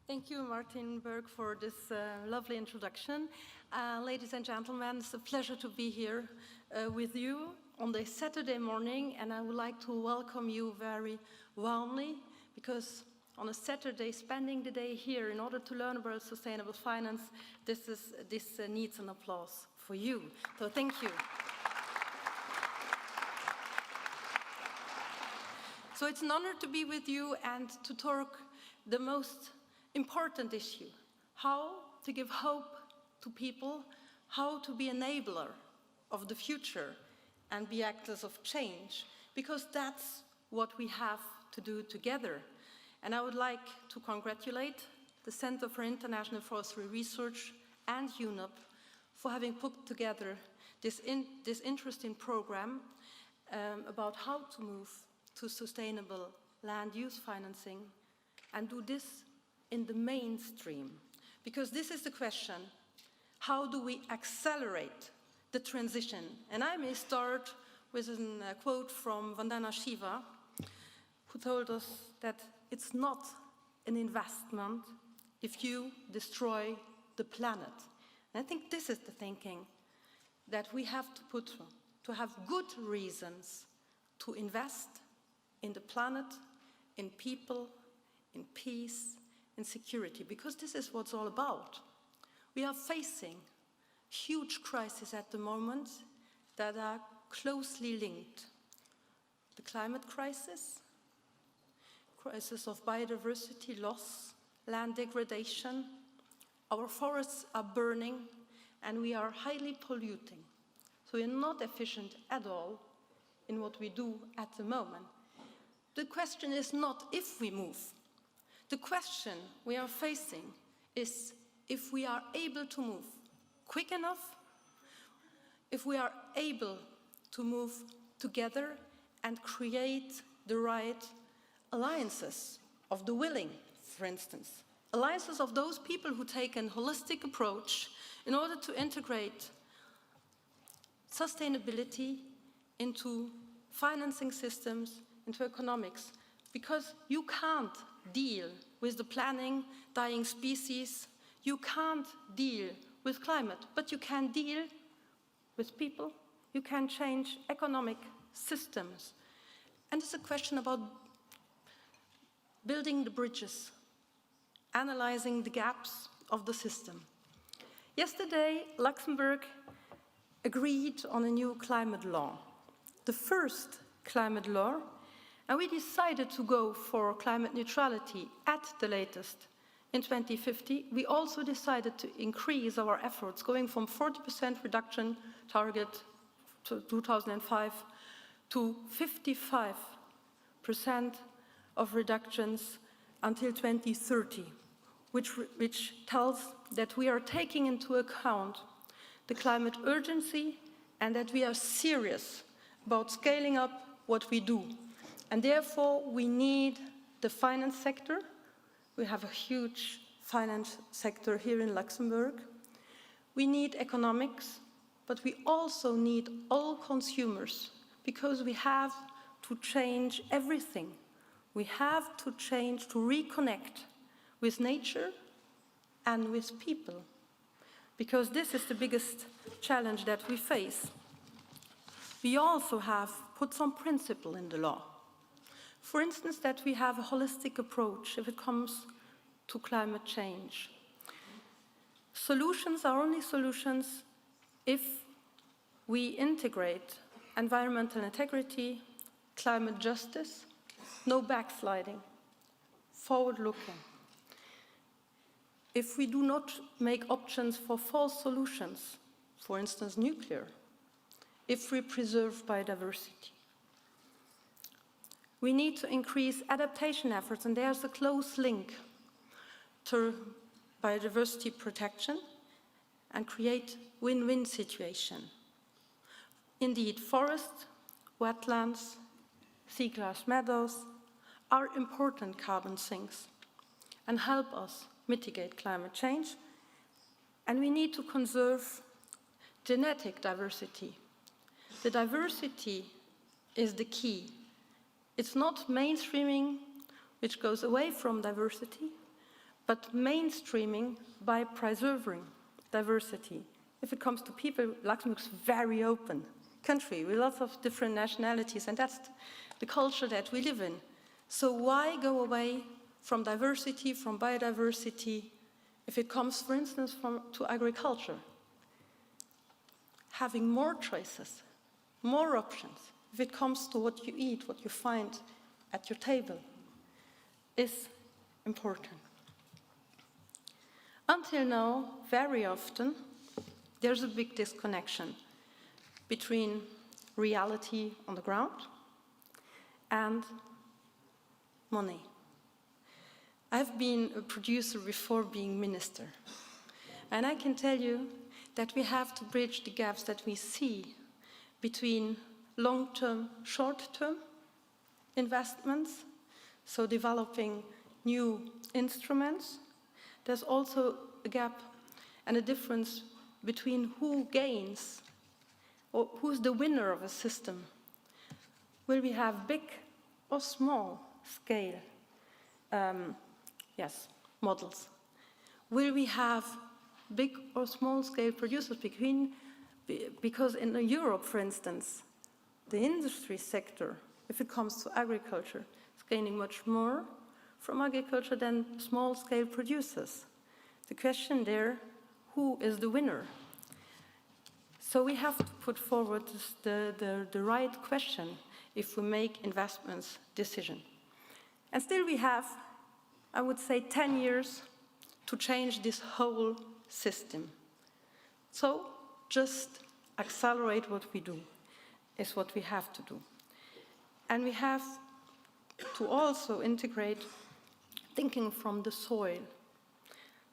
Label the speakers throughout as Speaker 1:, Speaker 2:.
Speaker 1: Thank you, Martin Berg, for this lovely introduction. Ladies and gentlemen, it's a pleasure to be here with you on this Saturday morning, and I would like to welcome you very warmly, because on a Saturday, spending the day here in order to learn about sustainable finance, this needs an applause for you. So thank you. So it's an honor to be with you and to talk the most important issue, how to give hope to people, how to be enabler of the future and be actors of change, because that's what we have to do together. And I would like to congratulate the Center for International Forestry Research and UNEP for having put together this interesting program about how to move to sustainable land use financing and do this in the mainstream. Because this is the question, how do we accelerate the transition? And I may start with a quote from Vandana Shiva, who told us that it's not an investment if you destroy the planet. And I think this is the thinking that we have to put to have good reasons to invest in the planet, in people, in peace, in security, because this is what it's all about. We are facing huge crises at the moment that are closely linked. The climate crisis, crisis of biodiversity loss, land degradation, our forests are burning, and we are highly polluting. So we are not efficient at all in what we do at the moment. The question is not if we move. The question we are facing is if we are able to move quick enough, if we are able to move together and create the right alliances of the willing, for instance. Alliances of those people who take a holistic approach in order to integrate sustainability into financing systems, into economics. Because you can't deal with the planning, dying species, you can't deal with climate, but you can deal with people, you can change economic systems. And it's a question about building the bridges, analyzing the gaps of the system. Yesterday, Luxembourg agreed on a new climate law, the first climate law, and we decided to go for climate neutrality at the latest in 2050. We also decided to increase our efforts, going from 40% reduction target to 2005 to 55% of reductions until 2030, which tells that we are taking into account the climate urgency and that we are serious about scaling up what we do. And therefore, we need the finance sector. We have a huge finance sector here in Luxembourg. We need economics, but we also need all consumers, because we have to change everything. We have to change, to reconnect with nature and with people, because this is the biggest challenge that we face. We also have put some principle in the law. For instance, that we have a holistic approach if it comes to climate change. Solutions are only solutions if we integrate environmental integrity, climate justice, no backsliding, forward-looking. If we do not make options for false solutions, for instance, nuclear, if we preserve biodiversity. We need to increase adaptation efforts, and there's a close link to biodiversity protection and create win-win situation. Indeed, forests, wetlands, seagrass meadows are important carbon sinks and help us mitigate climate change. And we need to conserve genetic diversity. The diversity is the key. It's not mainstreaming, which goes away from diversity, but mainstreaming by preserving diversity. If it comes to people, Luxembourg is a very open country with lots of different nationalities, and that's the culture that we live in. So why go away from diversity, from biodiversity, if it comes, for instance, to agriculture? Having more choices, more options, if it comes to what you eat, what you find at your table, is important. Until now, very often, there's a big disconnection between reality on the ground and money. I've been a producer before being minister, and I can tell you that we have to bridge the gaps that we see between long-term, short-term investments, so developing new instruments. There's also a gap and a difference between who gains or who's the winner of a system. Will we have big or small scale models? Will we have big or small scale producers because in Europe, for instance, the industry sector, if it comes to agriculture, is gaining much more from agriculture than small scale producers. The question there, who is the winner? So we have to put forward the right question if we make investments decision. And still we have, I would say, 10 years to change this whole system. So just accelerate what we do is what we have to do. And we have to also integrate thinking from the soil,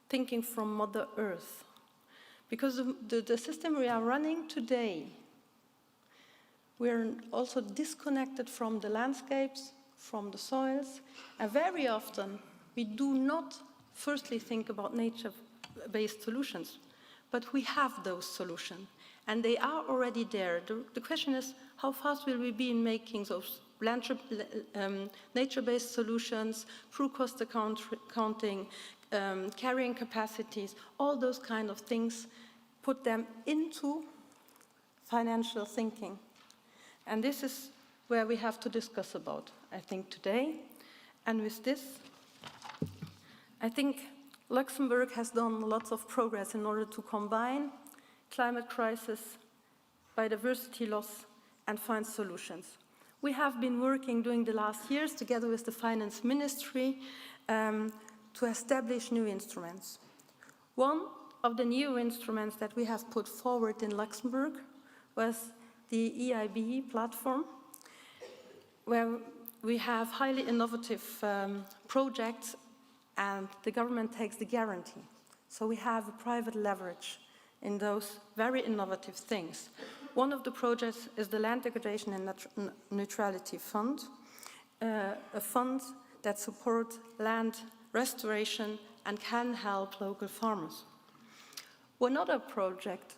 Speaker 1: thinking from Mother Earth. Because the system we are running today, we're also disconnected from the landscapes, from the soils, and very often we do not firstly think about nature-based solutions, but we have those solutions, and they are already there. The question is, how fast will we be in making those nature-based solutions, true cost accounting, carrying capacities, all those kind of things, put them into financial thinking. And this is where we have to discuss about, I think, today. And with this, I think Luxembourg has done lots of progress in order to combine climate crisis, biodiversity loss, and find solutions. We have been working during the last years together with the Finance Ministry to establish new instruments. One of the new instruments that we have put forward in Luxembourg was the EIB platform, where we have highly innovative projects and the government takes the guarantee. So we have a private leverage in those very innovative things. One of the projects is the Land Degradation and Neutrality Fund, a fund that supports land restoration and can help local farmers. One other project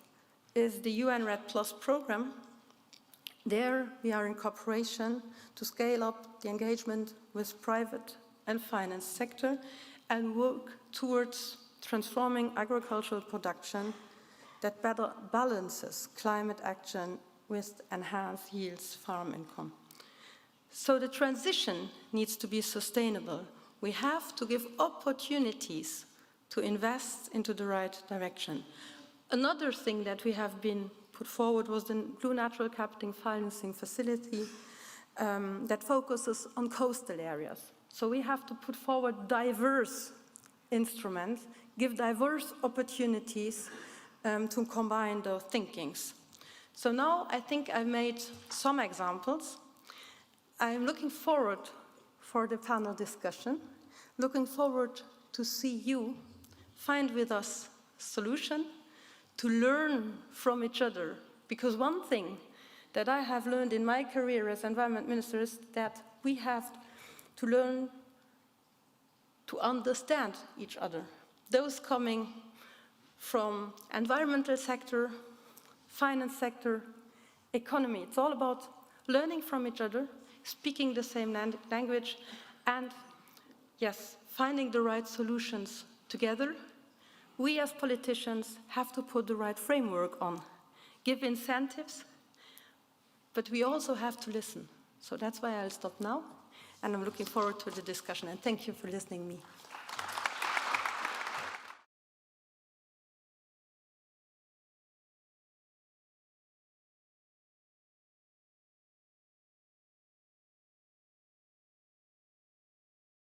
Speaker 1: is the UN REDD+ program. There we are in cooperation to scale up the engagement with private and finance sector and work towards transforming agricultural production that better balances climate action with enhanced yields farm income. So the transition needs to be sustainable. We have to give opportunities to invest into the right direction. Another thing that we have been put forward was the Blue Natural Capital Financing Facility that focuses on coastal areas. So we have to put forward diverse instruments, give diverse opportunities to combine those thinkings. So now I think I've made some examples. I'm looking forward for the panel discussion, looking forward to see you find with us a solution, to learn from each other. Because one thing that I have learned in my career as environment minister is that we have to learn to understand each other. Those coming from environmental sector, finance sector, economy. It's all about learning from each other, speaking the same language, and yes, finding the right solutions together. We as politicians have to put the right framework on, give incentives, but we also have to listen. So that's why I'll stop now, and I'm looking forward to the discussion, and thank you for listening to me.